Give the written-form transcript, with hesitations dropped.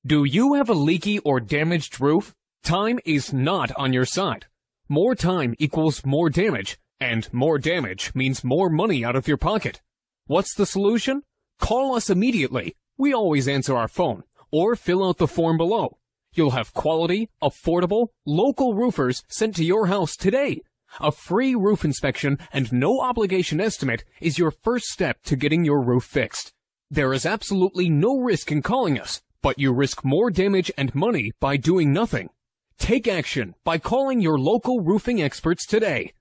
Do you have a leaky or damaged roof? Time is not on your side. More time equals more damage, and more damage means more money out of your pocket. What's the solution? Call us immediately. We always answer our phone, or fill out the form below. You'll have quality, affordable, local roofers sent to your house today. A free roof inspection and no obligation estimate is your first step to getting your roof fixed. There is absolutely no risk in calling us, but you risk more damage and money by doing nothing. Take action by calling your local roofing experts today.